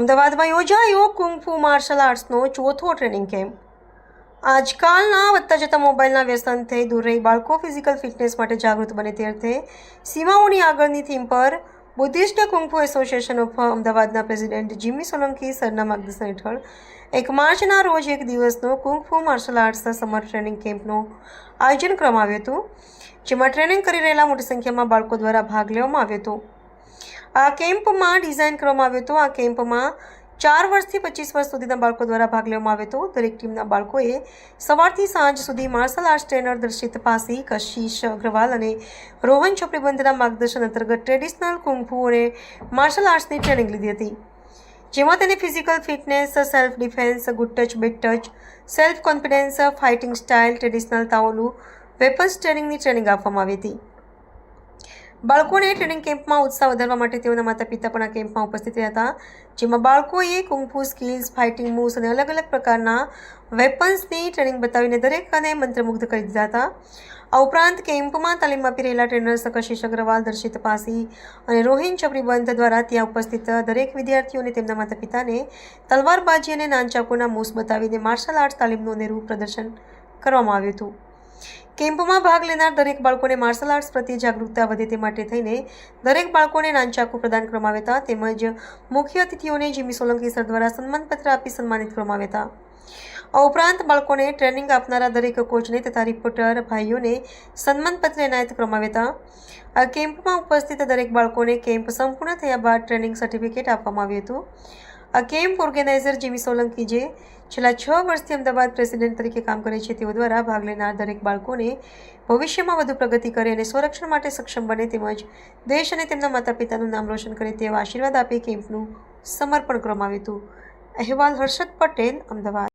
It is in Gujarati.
અમદાવાદમાં યોજાયો કુંગ-ફુ માર્શલ આર્ટ્સનો ચોથો ટ્રેનિંગ કેમ્પ। આજકાલના વધતા જતા મોબાઈલના વ્યસનથી દૂર રહી બાળકો ફિઝિકલ ફિટનેસ માટે જાગૃત બને તે અર્થે સીમાઓની આગળની થીમ પર બુદ્ધિસ્ટ કુંગ-ફુ એસોસિએશન ઓફ અમદાવાદના પ્રેસિડેન્ટ જીમી સોલંકી સરના માર્ગદર્શન હેઠળ 1 માર્ચના રોજ એક દિવસનો કુંગ-ફુ માર્શલ આર્ટ્સ સમર ટ્રેનિંગ કેમ્પનું આયોજન કરવામાં આવ્યું હતું, જેમાં ટ્રેનિંગ કરી રહેલા મોટી સંખ્યામાં બાળકો દ્વારા ભાગ લેવામાં આવ્યો હતો। આ કેમ્પમાં ડિઝાઇન કરવામાં આવ્યો હતો। આ કેમ્પમાં 4 વર્ષથી 25 વર્ષ સુધીના બાળકો દ્વારા ભાગ લેવામાં આવ્યો હતો। દરેક ટીમના બાળકોએ સવારથી સાંજ સુધી માર્શલ આર્ટ્સ ટ્રેનર દર્શિત પાસી, કશિશ અગ્રવાલ અને રોહન ચોપડીબંધના માર્ગદર્શન અંતર્ગત ટ્રેડિશનલ કુંગ-ફુ અને માર્શલ આર્ટ્સની ટ્રેનિંગ લીધી હતી, જેમાં તેને physical fitness, self defence, good touch, bad touch, self confidence, fighting style, traditional taolu, weapons ટ્રેનિંગની ટ્રેનિંગ આપવામાં આવી હતી। બાળકોને ટ્રેનિંગ કેમ્પમાં ઉત્સાહ વધારવા માટે તેઓના માતા પિતા પણ આ કેમ્પમાં ઉપસ્થિત રહ્યા હતા, જેમાં બાળકોએ કુંગ-ફુ સ્કિલ્સ, ફાઇટિંગ મૂવ્સ અને અલગ અલગ પ્રકારના વેપન્સની ટ્રેનિંગ બતાવીને દરેકને મંત્રમુગ્ધ કરી દીધા હતા। આ ઉપરાંત કેમ્પમાં તાલીમ આપી રહેલા ટ્રેનર્સ કશિશ અગ્રવાલ, દર્શિત પાસી અને રોહિન ચોપડીબંધ દ્વારા ત્યાં ઉપસ્થિત દરેક વિદ્યાર્થીઓને તેમના માતા પિતાને તલવારબાજી અને નાનચાકુના મૂવ્સ બતાવીને માર્શલ આર્ટ્સ તાલીમનું અનેરું પ્રદર્શન કરવામાં આવ્યું હતું। કેમ્પમાં ભાગ લેનાર દરેક બાળકોને માર્શલ આર્ટ્સ પ્રત્યે જાગૃતતા વધે તે માટે થઈને દરેક બાળકોને નાનચાકુ પ્રદાન કરવામાં આવ્યા હતા, તેમજ મુખ્ય અતિથિઓને જીમી સોલંકી સર દ્વારા સન્માનપત્ર આપી સન્માનિત કરવામાં આવ્યા હતા। આ ઉપરાંત બાળકોને ટ્રેનિંગ આપનારા દરેક કોચને તથા રિપોર્ટર ભાઈઓને સન્માનપત્ર એનાયત કરવામાં આવ્યા હતા। આ કેમ્પમાં ઉપસ્થિત દરેક બાળકોને કેમ્પ સંપૂર્ણ થયા બાદ ટ્રેનિંગ સર્ટિફિકેટ આપવામાં આવ્યું હતું। આ કેમ્પ ઓર્ગેનાઇઝર જીમી સોલંકી, જે છેલ્લા 6 વર્ષથી અમદાવાદ પ્રેસિડેન્ટ તરીકે કામ કરે છે, તેઓ દ્વારા ભાગ લેનાર દરેક બાળકોને ભવિષ્યમાં વધુ પ્રગતિ કરે અને સ્વરક્ષણ માટે સક્ષમ બને તેમજ દેશ અને તેમના માતા પિતાનું નામ રોશન કરે તેવા આશીર્વાદ આપી કેમ્પનું સમર્પણ કરવામાં આવ્યું હતું। અહેવાલ હર્ષદ પટેલ, અમદાવાદ।